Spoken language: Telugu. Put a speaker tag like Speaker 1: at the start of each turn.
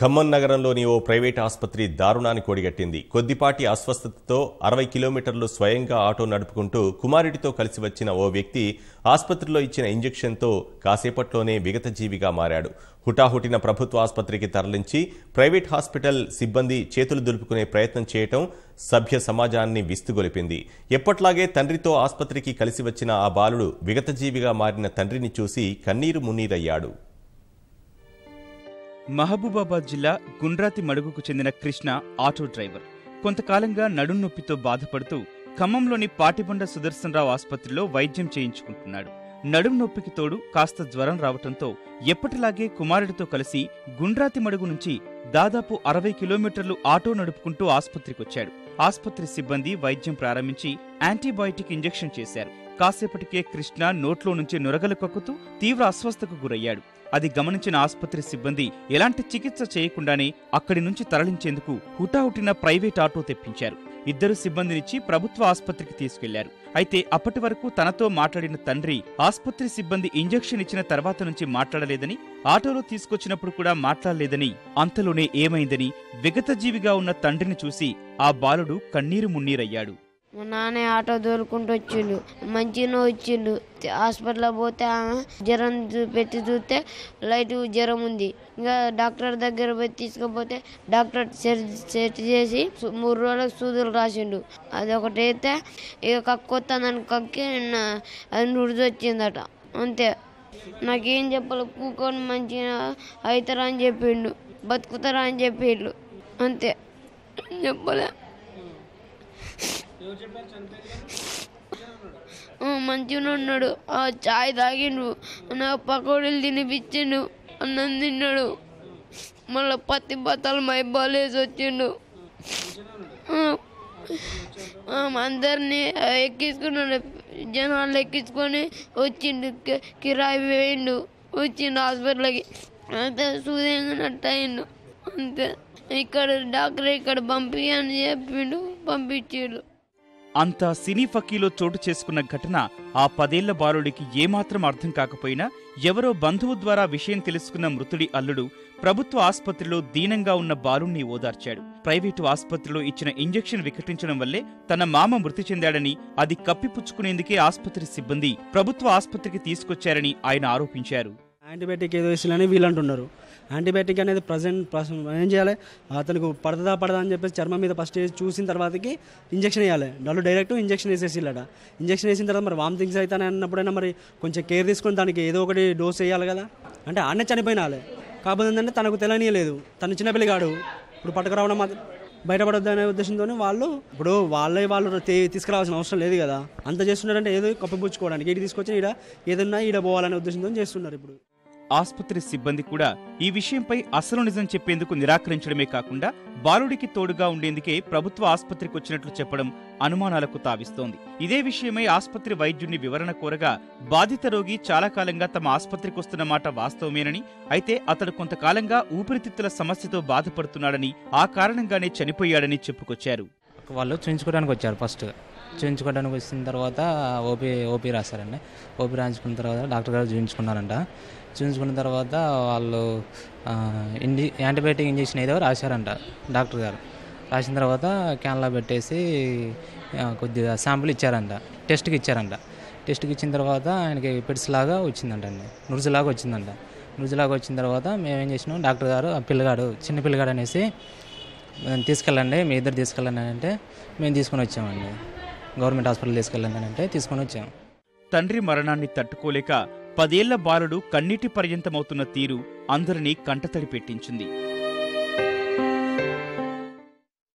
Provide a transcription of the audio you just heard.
Speaker 1: ఖమ్మం నగరంలోని ఓ ప్రైవేట్ ఆసుపత్రి దారుణానికి ఒడిగట్టింది. కొద్దిపాటి అస్వస్థతతో 60 కిలోమీటర్లు స్వయంగా ఆటో నడుపుకుంటూ కుమారుడితో కలిసి వచ్చిన ఓ వ్యక్తి ఆసుపత్రిలో ఇచ్చిన ఇంజెక్షన్తో కాసేపట్లోనే విగతజీవిగా మారాడు. హుటాహుటిన ప్రభుత్వ ఆసుపత్రికి తరలించి ప్రైవేట్ హాస్పిటల్ సిబ్బంది చేతులు దులుపుకునే ప్రయత్నం చేయటం సభ్య సమాజాన్ని విస్తుగొలిపింది. ఎప్పట్లాగే తండ్రితో ఆసుపత్రికి కలిసి వచ్చిన ఆ బాలుడు విగతజీవిగా మారిన తండ్రిని చూసి కన్నీరు మున్నీరయ్యాడు.
Speaker 2: మహబూబాబాద్ జిల్లా గుండ్రాతి మడుగుకు చెందిన కృష్ణ ఆటో డ్రైవర్. కొంతకాలంగా నడుం నొప్పితో బాధపడుతూ ఖమ్మంలోని పాటిబండ సుదర్శనరావు ఆసుపత్రిలో వైద్యం చేయించుకుంటున్నాడు. నడుం నొప్పికి తోడు కాస్త జ్వరం రావటంతో ఎప్పటిలాగే కుమారుడితో కలిసి గుండ్రాతి మడుగు నుంచి దాదాపు 60 కిలోమీటర్లు ఆటో నడుపుకుంటూ ఆసుపత్రికొచ్చాడు. ఆసుపత్రి సిబ్బంది వైద్యం ప్రారంభించి యాంటీబయాటిక్ ఇంజెక్షన్ చేశారు. కాసేపటికే కృష్ణ నోట్లో నుంచి నురగలు కక్కుతూ తీవ్ర అస్వస్థకు గురయ్యాడు. అది గమనించిన ఆసుపత్రి సిబ్బంది ఎలాంటి చికిత్స చేయకుండానే అక్కడి నుంచి తరలించేందుకు హుటాహుటిన ప్రైవేట్ ఆటో తెప్పించారు. 2 సిబ్బందినిచ్చి ప్రభుత్వ ఆసుపత్రికి తీసుకెళ్లారు. అయితే అప్పటి వరకు తనతో మాట్లాడిన తండ్రి ఆసుపత్రి సిబ్బంది ఇంజెక్షన్ ఇచ్చిన తర్వాత నుంచి మాట్లాడలేదని, ఆటోలో తీసుకొచ్చినప్పుడు కూడా మాట్లాడలేదని, అంతలోనే ఏమైందని విగతజీవిగా ఉన్న తండ్రిని చూసి ఆ బాలుడు కన్నీరు మున్నీరయ్యాడు.
Speaker 3: మా నాన్న ఆటో దోలుకుంటూ వచ్చిండు, మంచిగా వచ్చిండు. హాస్పిటల్లో పోతే జ్వరం పెట్టి చూస్తే లైట్ జ్వరం ఉంది. ఇంకా డాక్టర్ దగ్గర పోయి తీసుకుపోతే డాక్టర్ సెట్ చేసి 3 రోజులకు సూదులు రాసిండు. అది ఒకటి అయితే ఇక కక్కొత్తానని కక్కి అది నుడిది వచ్చిందట. అంతే, నాకేం చెప్పాలి, కూకొని మంచిగా అవుతారా అని చెప్పిండు, బతుకుతారా అని చెప్పిండు. అంతే, చెప్పలే. మంచిగా ఉన్నాడు. చాయ్ తాగిండు, నాకు పకోడీలు తినిపించిండు, అన్నం తిన్నాడు. మళ్ళీ పత్తి బత్తాలు మైబాలేసి వచ్చిండు. అందరినీ ఎక్కించుకున్నాడు, జనాలు ఎక్కించుకొని వచ్చిండు. కిరాయి వేయిండు, వచ్చిండు హాస్పిటల్కి. అంతే, సూదేనట్టు అయిండు. అంతే, ఇక్కడ డాక్టర్ ఇక్కడ పంపి అని చెప్పిండు, పంపించిండు.
Speaker 2: అంతా సినీ ఫకీలో చోటు చేసుకున్న ఘటన ఆ 10 ఏళ్ల బాలుడికి ఏమాత్రం అర్థం కాకపోయినా ఎవరో బంధువు ద్వారా విషయం తెలుసుకున్న మృతుడి అల్లుడు ప్రభుత్వ ఆసుపత్రిలో దీనంగా ఉన్న బాలుణ్ణి ఓదార్చాడు. ప్రైవేటు ఆసుపత్రిలో ఇచ్చిన ఇంజెక్షన్ వికటించడం వల్లే తన మామ మృతి చెందాడని, అది కప్పిపుచ్చుకునేందుకే ఆసుపత్రి సిబ్బంది ప్రభుత్వ ఆసుపత్రికి తీసుకొచ్చారని ఆయన ఆరోపించారు.
Speaker 4: యాంటీబయాటిక్ ఏదో వేసిలని వీళ్ళు అంటున్నారు. యాంటీబయాటిక్ అనేది ప్రజెంట్ ఏం చేయాలి, అతనికి పడదా అని చెప్పేసి చర్మం మీద ఫస్ట్ చూసిన తర్వాతకి ఇంజక్షన్ వేయాలి. వాళ్ళు డైరెక్ట్ ఇంజక్షన్ వేసేసిల్లట. ఇంజక్షన్ వేసిన తర్వాత మరి వామిటింగ్స్ అవుతానే అన్నప్పుడైనా మరి కొంచెం కేర్ తీసుకొని దానికి ఏదో ఒకటి డోస్ వేయాలి కదా. అంటే ఆడనే చనిపోయినాలే. కాకపోతే ఏంటంటే తనకు తెలియనియలేదు, తను చిన్నపిల్లగాడు, ఇప్పుడు పట్టుకురావడం బయటపడొద్దు అనే ఉద్దేశంతో వాళ్ళు తీసుకురావాల్సిన అవసరం లేదు కదా. అంత చేస్తున్నారంటే ఏదో కప్పిపుచ్చుకోవడానికి, ఇటు తీసుకొచ్చి ఏదన్నా ఈడ పోవాలనే ఉద్దేశంతో చేస్తున్నారు. ఇప్పుడు
Speaker 2: ఆసుపత్రి సిబ్బంది కూడా ఈ విషయంపై అసలు నిజం చెప్పేందుకు నిరాకరించడమే కాకుండా బాలుడికి తోడుగా ఉండేందుకే ప్రభుత్వ ఆసుపత్రికి వచ్చినట్లు చెప్పడం అనుమానాలకు తావిస్తోంది. ఇదే విషయమై ఆసుపత్రి వైద్యుడిని వివరణ కోరగా బాధిత రోగి చాలా కాలంగా తమ ఆసుపత్రికి వస్తున్న మాట వాస్తవమేనని, అయితే అతడు కొంతకాలంగా ఊపిరితిత్తుల సమస్యతో బాధపడుతున్నాడని, ఆ కారణంగానే చనిపోయాడని చెప్పుకొచ్చారు.
Speaker 5: వాళ్ళు చూయించుకోవడానికి వచ్చారు. ఫస్ట్ చూయించుకోవడానికి వచ్చిన తర్వాత ఓపీ రాశారండి. ఓపీ రాయించుకున్న తర్వాత డాక్టర్ గారు చూయించుకున్నారంట. చూయించుకున్న తర్వాత వాళ్ళు యాంటీబయాటిక్ ఇంజెక్షన్ ఏదో రాశారంట డాక్టర్ గారు. రాసిన తర్వాత క్యాన్లో పెట్టేసి కొద్దిగా శాంపుల్ ఇచ్చారంట, టెస్ట్కి ఇచ్చారంట. టెస్ట్కి ఇచ్చిన తర్వాత ఆయనకి పిట్స్ లాగా వచ్చిందంట అండి, నురుజులాగా వచ్చిందంట. నురుజులాగా వచ్చిన తర్వాత మేమేం చేసినాం, డాక్టర్ గారు ఆ పిల్లగాడు చిన్న పిల్లగాడు అనేసి తీసుకెళ్ళండి, మీ ఇద్దరు తీసుకెళ్ళండి అని అంటే మేము తీసుకొని వచ్చామండి. గవర్నమెంట్ హాస్పిటల్ తీసుకెళ్ళండి అని అంటే తీసుకొని వచ్చాము.
Speaker 2: తండ్రి మరణాన్ని తట్టుకోలేక 10 ఏళ్ల బాలుడు కన్నీటి పర్యంతమవుతున్న తీరు అందరినీ కంటతడి పెట్టించింది.